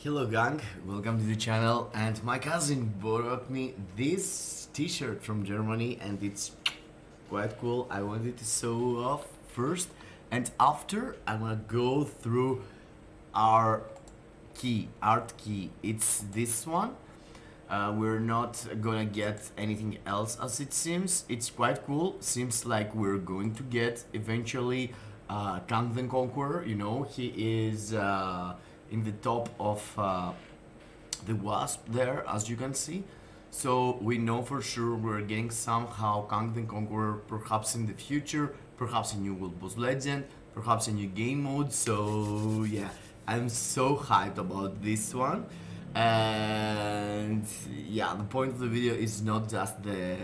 Hello gang, welcome to the channel, and my cousin brought me this t-shirt from Germany and it's quite cool. I wanted to show off first, and after I wanna go through our art key. It's this one. We're not gonna get anything else as it seems. It's quite cool. Seems like we're going to get eventually Kang the Conqueror. You know, he is in the top of the Wasp there, as you can see. So we know for sure we're getting somehow Kang the Conqueror, perhaps in the future, perhaps a new World Boss Legend, perhaps a new game mode. So yeah, I'm so hyped about this one. And yeah, the point of the video is not just the,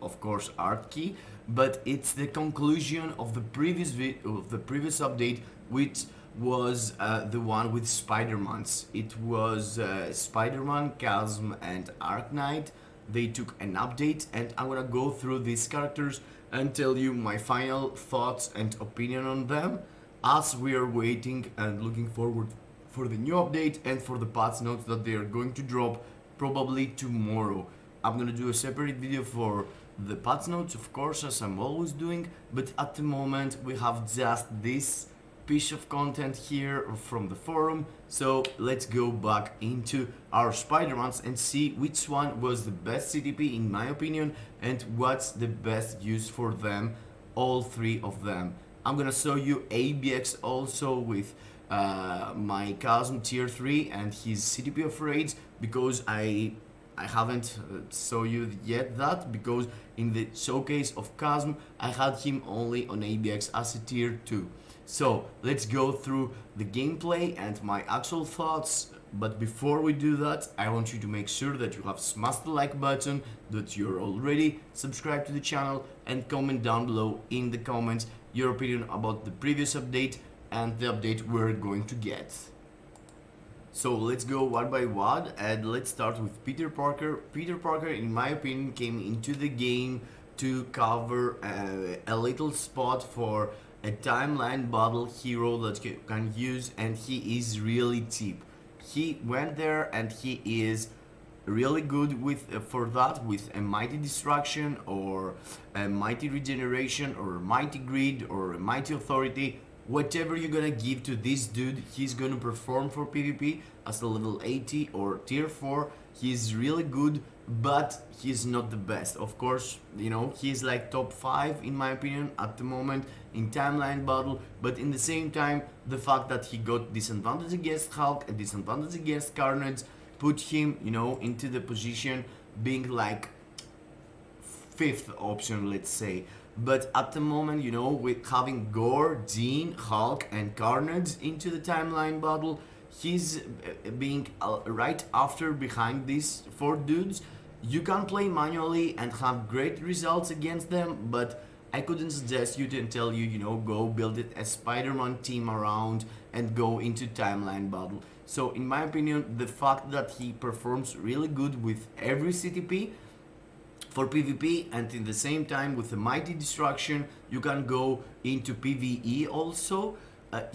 of course, art key, but it's the conclusion of the previous update, which was the one with Spider-Mans. It was Spider-Man, Chasm, and Arknight. They took an update, and I'm gonna go through these characters and tell you my final thoughts and opinion on them, as we are waiting and looking forward for the new update and for the patch notes that they are going to drop probably tomorrow. I'm gonna do a separate video for the patch notes, of course, as I'm always doing, but at the moment we have just this piece of content here from the forum. So let's go back into our Spider-Mans and see which one was the best CTP in my opinion and what's the best use for them, all three of them. I'm gonna show you ABX also with my Chasm tier 3 and his CTP of raids, because I haven't show you yet that, because in the showcase of Chasm I had him only on ABX as a tier 2. So let's go through the gameplay and my actual thoughts. But before we do that, I want you to make sure that you have smashed the like button, that you're already subscribed to the channel, and comment down below in the comments your opinion about the previous update and the update we're going to get. So let's go one by one, and let's start with Peter Parker. Peter Parker, in my opinion, came into the game to cover a little spot for a timeline battle hero that you can use, and he is really cheap. He went there and he is really good with for that, with a mighty destruction or a mighty regeneration or a mighty grid or a mighty authority. Whatever you're gonna give to this dude, he's gonna perform for PvP as a level 80 or tier 4. He's really good, but he's not the best. Of course, you know, he's like top 5 in my opinion at the moment in timeline battle, but in the same time, the fact that he got disadvantage against Hulk and disadvantage against Carnage put him, you know, into the position being like 5th option, let's say. But at the moment, you know, with having Gore, Jean, Hulk, and Carnage into the timeline battle, he's being right after behind these 4 dudes. You can play manually and have great results against them, but I couldn't suggest you to tell you, you know, go build it a Spider-Man team around and go into timeline battle. So in my opinion, the fact that he performs really good with every CTP for PvP, and in the same time with the mighty destruction you can go into PvE also.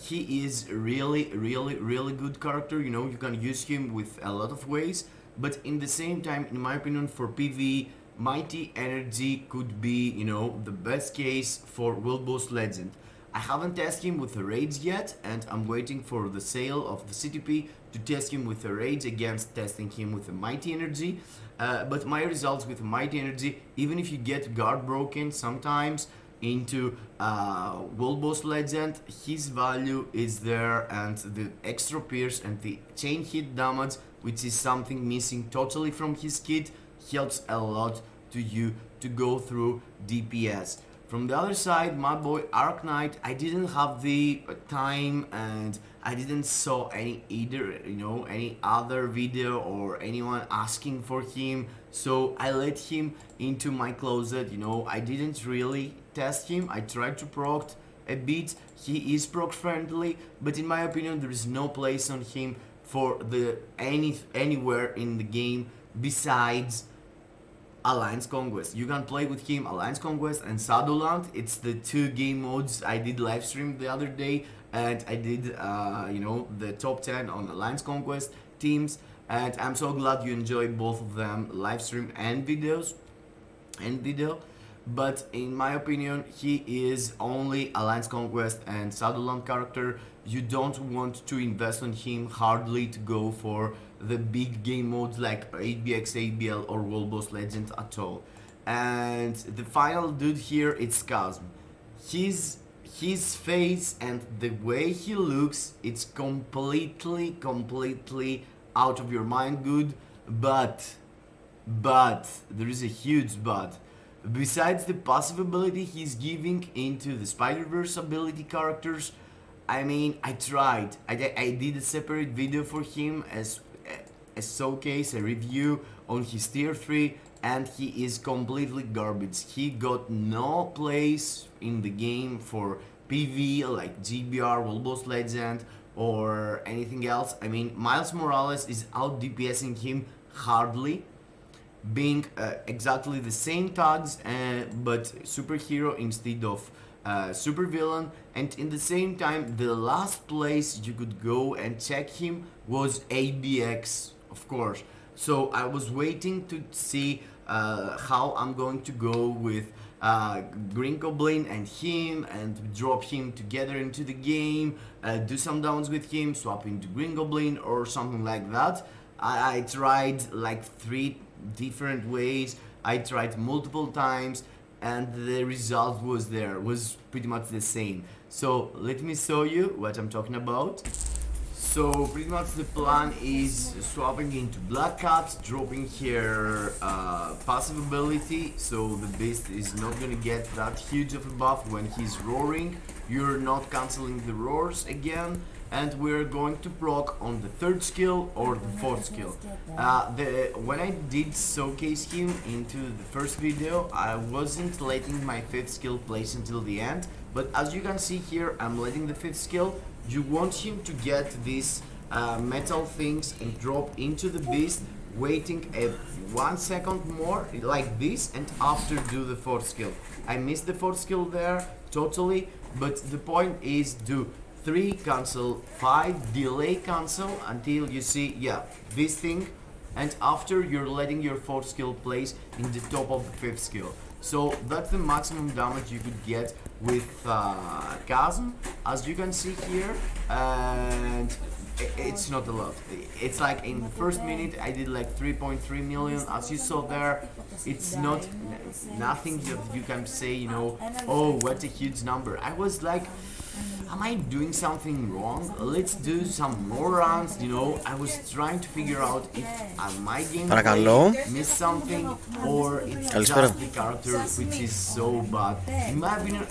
He is really good character, you know, you can use him with a lot of ways, but in the same time, in my opinion, for PvE, mighty energy could be, you know, the best case for World Boss Legend. I haven't tested him with the raids yet, and I'm waiting for the sale of the CTP to test him with the raids against testing him with the mighty energy. But my results with mighty energy, even if you get guard broken sometimes into World Boss Legend, his value is there, and the extra pierce and the chain hit damage, which is something missing totally from his kit, helps a lot to you to go through DPS. From the other side, my boy Arknight, I didn't have the time and I didn't saw any either, you know, any other video or anyone asking for him, so I let him into my closet. You know, I didn't really test him. I tried to proc a bit. He is proc friendly, but in my opinion there is no place on him for the anywhere in the game besides Alliance Conquest. You can play with him Alliance Conquest and Shadowland. It's the two game modes I did live stream the other day, and I did the top 10 on Alliance Conquest teams, and I'm so glad you enjoy both of them, live stream and video. But in my opinion, he is only Alliance Conquest and Shadowland character. You don't want to invest on him hardly to go for the big game modes like ABX, ABL or World Boss Legend at all. And the final dude here, it's Chasm. His face and the way he looks, it's completely out of your mind good, but there is a huge but. Besides the passive ability he's giving into the Spider-Verse ability characters, I mean, I tried. I did a separate video for him as a showcase, a review on his tier 3, and he is completely garbage. He got no place in the game for PV like GBR, World Boss Legend or anything else. I mean, Miles Morales is out DPSing him hardly, being exactly the same tags but superhero instead of supervillain, and in the same time the last place you could go and check him was ABX, of course. So I was waiting to see how I'm going to go with Green Goblin and him and drop him together into the game, do some downs with him, swap into Green Goblin or something like that. I tried like 3 different ways. I tried multiple times and the result was pretty much the same. So let me show you what I'm talking about. So pretty much the plan is swapping into Black Cat, dropping here passive ability, so the beast is not gonna get that huge of a buff when he's roaring. You're not cancelling the roars again, and we're going to proc on the 3rd skill or the 4th skill. When I did showcase him into the first video, I wasn't letting my 5th skill place until the end, but as you can see here, I'm letting the 5th skill. You want him to get these metal things and drop into the beast, waiting 1 second more like this, and after do the 4th skill. I missed the 4th skill there totally, but the point is do 3 cancel, 5 delay cancel until you see this thing, and after you're letting your 4th skill place in the top of the 5th skill. So that's the maximum damage you could get with Chasm, as you can see here, and it's not a lot. It's like in the first minute I did like 3.3 million, as you saw there. It's not nothing that you can say, oh, what a huge number. I was like, am I doing something wrong? Let's do some more runs, I was trying to figure out if my gameplay missed something or it's just the character which is so bad. In my opinion,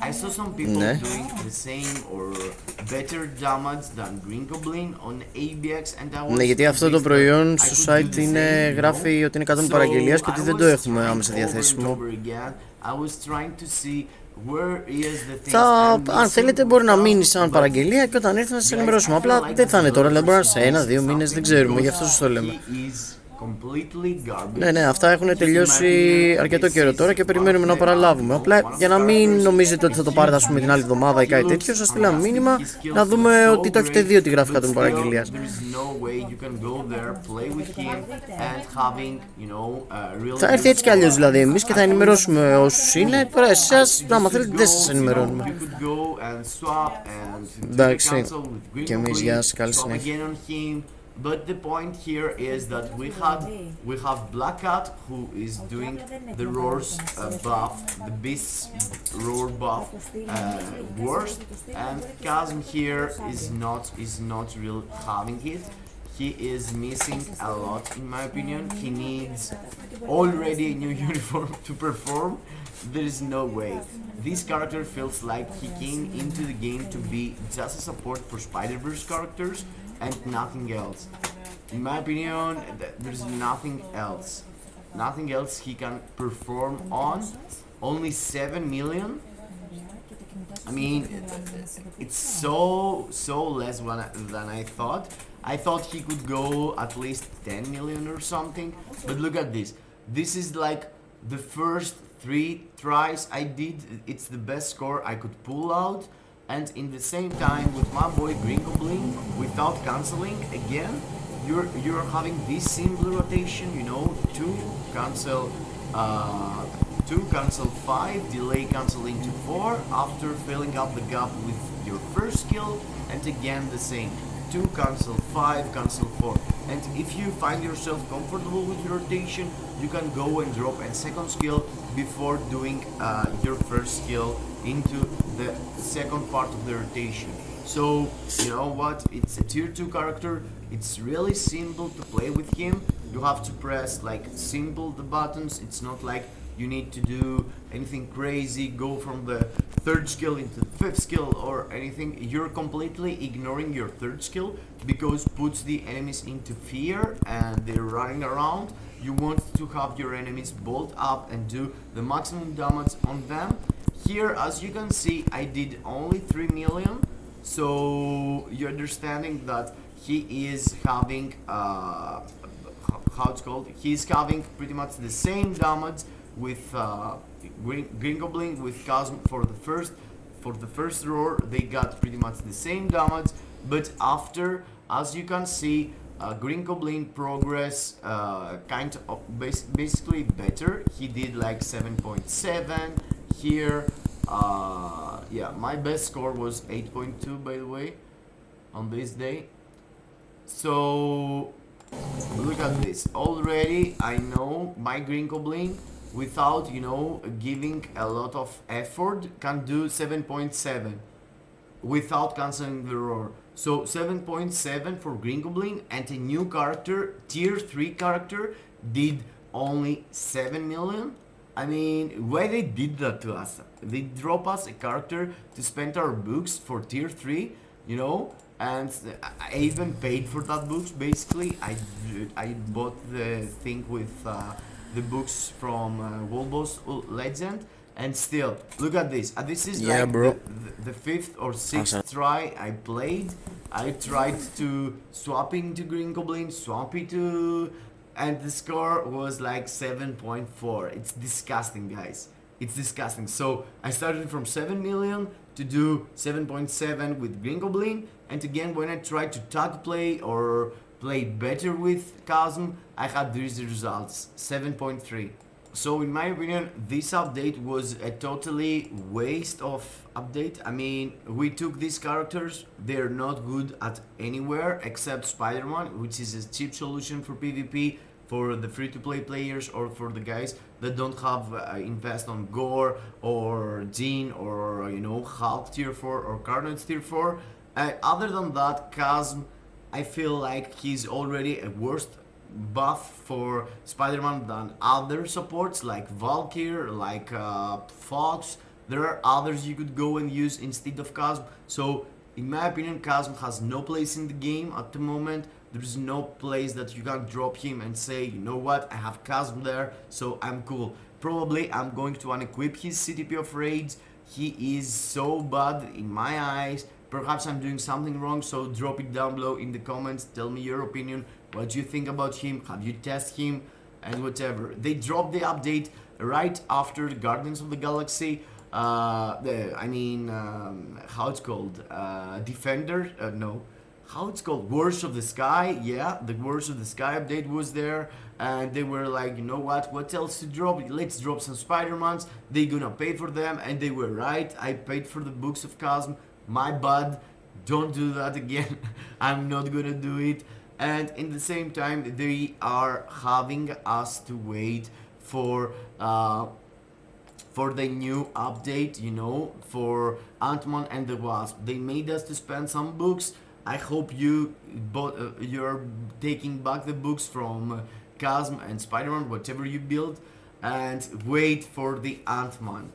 I saw some people doing the same or better damage than Green Goblin on ABX, and I was γιατί αυτό το προϊόν στο site γράφει ότι είναι κάτω παραγγελίας και ότι δεν το έχουμε άμεσα διαθέσιμο. Αν θέλετε μπορεί να μείνει σαν παραγγελία και όταν έρθει να σας ενημερώσουμε. Απλά δεν θα είναι τώρα, δηλαδή μπορεί να είναι σε 1-2 μήνες, δεν ξέρουμε, γι' αυτό σας το λέμε. Ναι, αυτά έχουν τελειώσει αρκετό καιρό τώρα και περιμένουμε να παραλάβουμε. Απλά για να μην νομίζετε ότι θα το πάρετε την άλλη εβδομάδα ή κάτι τέτοιο, σας στείλαμε μήνυμα να δούμε ότι το έχετε δει ότι γράφει κάτω παραγγελίας. Θα έρθει έτσι κι αλλιώς δηλαδή εμείς και θα ενημερώσουμε όσους είναι. Τώρα εσάς, άμα θέλετε, δεν σας ενημερώνουμε. Εντάξει, και εμείς γεια σας, καλή συνέχεια. But the point here is that we have Black Cat who is doing the roars buff, the beast roar buff worst, and Chasm here is not really having it. He is missing a lot in my opinion. He needs already a new uniform to perform. There is no way. This character feels like he came into the game to be just a support for Spider-Verse characters and nothing else. In my opinion, there's nothing else. Nothing else he can perform on. Only 7 million? I mean, it's so less than I thought. I thought he could go at least 10 million or something, but look at this. This is like the first 3 tries I did. It's the best score I could pull out, and in the same time with my boy Green Goblin, without canceling again, you're having this simple rotation, you know, 2 cancel 5, delay cancel into 4 after filling up the gap with your first skill, and again the same, 2 cancel 5, cancel 4. And if you find yourself comfortable with your rotation, you can go and drop a second skill before doing your first skill into the second part of the rotation. So, you know what, it's a tier 2 character, it's really simple to play with him. You have to press like simple the buttons, it's not like you need to do anything crazy, go from the 3rd skill into the 5th skill or anything. You're completely ignoring your 3rd skill because puts the enemies into fear and they're running around. You want to have your enemies bolt up and do the maximum damage on them. Here, as you can see, I did only 3 million. So you're understanding that he is having how it's called. He's having pretty much the same damage with Green Goblin with Chasm for the first roar. They got pretty much the same damage, but after, as you can see, Green Goblin progress kind of basically better. He did like 7.7 here. Yeah, my best score was 8.2 by the way on this day. So look at this. Already I know my Green Goblin without, you know, giving a lot of effort can do 7.7 without cancelling the roar. So 7.7 for Green Goblin, and a new character, tier 3 character, did only 7 million. I mean, why they did that to us? They drop us a character to spend our books for tier 3, you know, and I even paid for that books basically. I bought the thing with the books from World Boss Legend, and still, look at this. This is Yeah, like bro. the 5th or 6th try I played. I tried to swap into Green Goblin, swap into, and the score was like 7.4. It's disgusting, guys. It's disgusting. So I started from 7 million to do 7.7 with Green Goblin, and again when I tried to tag play or play better with Chasm, I had these results, 7.3. So in my opinion, this update was a totally waste of update. I mean, we took these characters, they're not good at anywhere except Spider-Man, which is a cheap solution for PvP for the free-to-play players or for the guys that don't have invest on Gore or Jean or, you know, Hulk tier 4 or Carnage tier 4. Other than that, Chasm, I feel like he's already a worse buff for Spider-Man than other supports like Valkyr, like Fox. There are others you could go and use instead of Chasm. So in my opinion, Chasm has no place in the game at the moment. There's no place that you can drop him and say, you know what, I have Chasm there, so I'm cool. Probably I'm going to unequip his CTP of Raids. He is so bad in my eyes. Perhaps I'm doing something wrong, so drop it down below in the comments. Tell me your opinion. What do you think about him? Have you tested him? And whatever. They dropped the update right after Guardians of the Galaxy. How it's called? Defender? No. How it's called? Wars of the Sky. Yeah, the Wars of the Sky update was there. And they were like, you know what else to drop? Let's drop some Spider-Mans. They gonna pay for them. And they were right. I paid for the books of Chasm. My bad. Don't do that again. I'm not gonna do it. And in the same time, they are having us to wait for the new update, you know, for Ant-Man and the Wasp. They made us to spend some books. I hope you're taking back the books from Chasm and Spider-Man, whatever you build, and wait for the Ant-Man.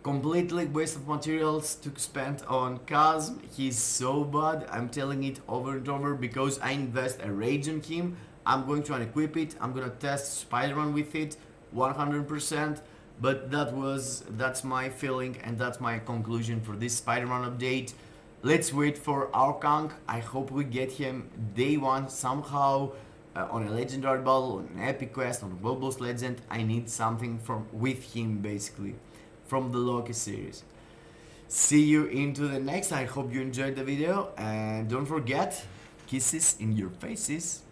Completely waste of materials to spend on Chasm. He's so bad. I'm telling it over and over because I invest a rage on him. I'm going to unequip it. I'm gonna test Spider-Man with it 100%. But that's my feeling and that's my conclusion for this Spider-Man update. Let's wait for our Kang. I hope we get him day one somehow, on a legendary battle, on an epic quest, on a World Boss Legend. I need something from with him, basically, from the Loki series. See you into the next. I hope you enjoyed the video, and don't forget, kisses in your faces.